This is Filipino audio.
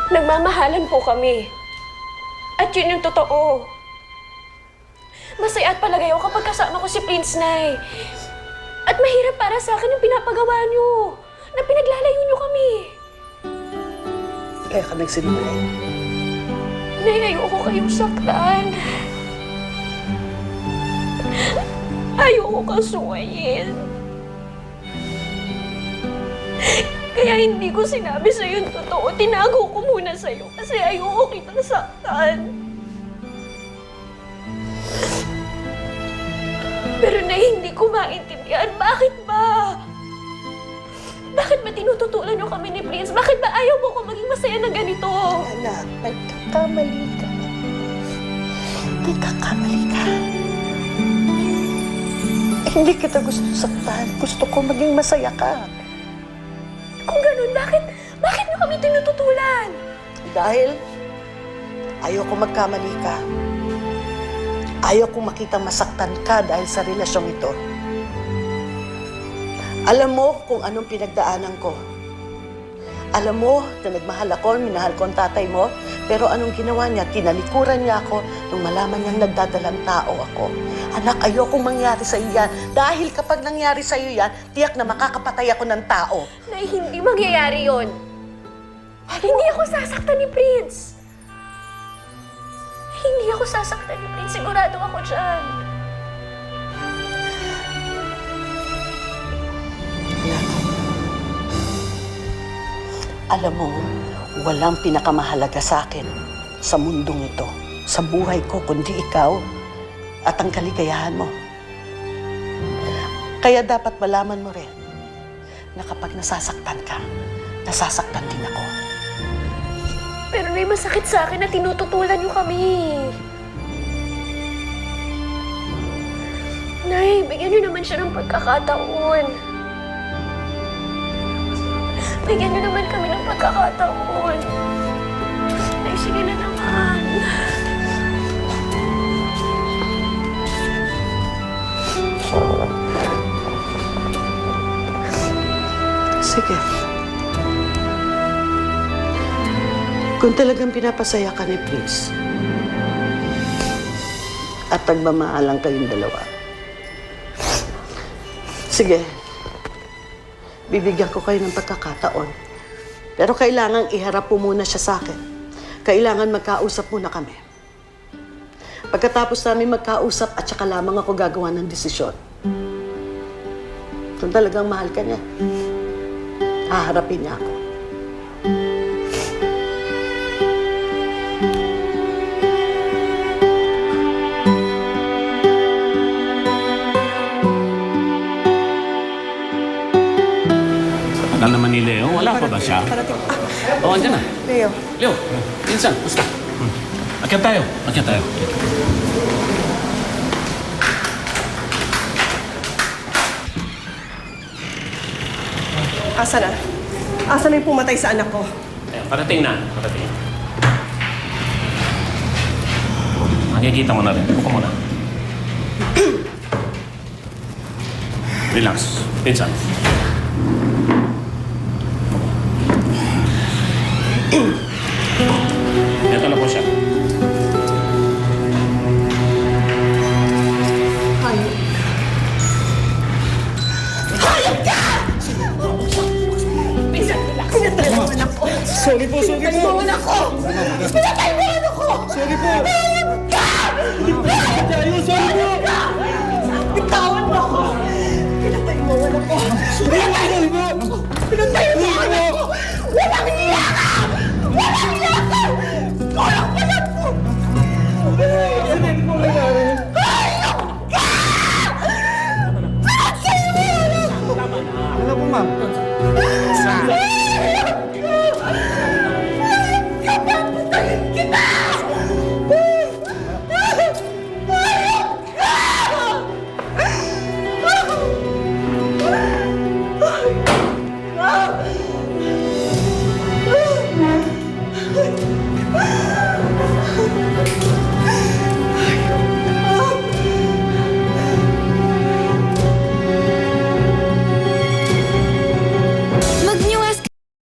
Nagmamahalan po kami. At yun yung totoo. Masaya at palagay ako kapag kasama ko si Prince, Nay. At mahirap para sa akin yung pinapagawa niyo. Na pinaglalayo niyo kami. Kaya ka nagsinungaling. Nay, ayoko kayong saktan. Ayoko kasuwayin. Kaya hindi ko sinabi sa'yo yung totoo. Tinago ko muna sa'yo kasi ayoko kitang saktan. Pero na hindi ko maintindihan. Bakit ba? Bakit ba tinututulan niyo kami ni Prince? Bakit ba ayaw mo ko maging masaya ng ganito? Anak, nagkakamali ka. Nagkakamali ka. Hindi kita gusto saktan. Gusto ko maging masaya ka. Kung ganun, bakit niyo kami tinututulan? Dahil ayaw ko magkamali ka. Ayaw ko makita masaktan ka dahil sa relasyong ito. Alam mo kung anong pinagdaanan ko. Alam mo na nagmahal ako, minahal ko ang tatay mo, pero anong ginawa niya? Tinalikuran niya ako nung malaman niyang nagdadalang tao ako. Anak, ayokong mangyari sa iyo yan. Dahil kapag nangyari sa iyo yan, tiyak na makakapatay ako ng tao. Nay, hindi mangyayari yon. Hindi ako sasaktan ni Prince. Hindi ako sasaktan ni Prince. Sigurado ako dyan. Alam mo, walang pinakamahalaga sa akin sa mundong ito, sa buhay ko, kundi ikaw at ang kaligayahan mo. Kaya dapat malaman mo rin na kapag nasasaktan ka, nasasaktan din ako. Pero may masakit sa akin na tinututulan niyo kami. Nay, bigyan niyo naman siya ng pagkakataon. Bigyan niyo naman kami ng pagkakataon. Nay, sige na naman. Sige. Kung talagang pinapasaya ka ni Prince at nagmamahalan kayong dalawa, sige, bibigyan ko kayo ng pagkakataon. Pero kailangan iharap po muna siya sa akin. Kailangan magkausap muna kami. Pagkatapos namin magkausap at saka lamang ako gagawa ng desisyon. Kung talagang mahal ka niya, haharapin niya ako. Tagal naman ni Leo. Wala pa ba siya? Oo, andyan na. Leo. Leo, minsan, basta. Akyat tayo. Akyat tayo. Asa na? Asa na yung pumatay sa anak ko? Ayun, parating na. Parating. Makikita mo na rin. Buka mo na. Relax. Pinsan. Ito na po siya. Hayop. Hayop ka! Pinsan, relax. Pinatay mo anak ko! Sorry po, sorry Pinatay po. mo anak ko! Pinatay mo anak ko! Sorry po. Hayop ka! Ayun, sorry po. Bitawan mo ako! Pinatay mo anak ko! Pinatay mo! Pinatay mo anak ko!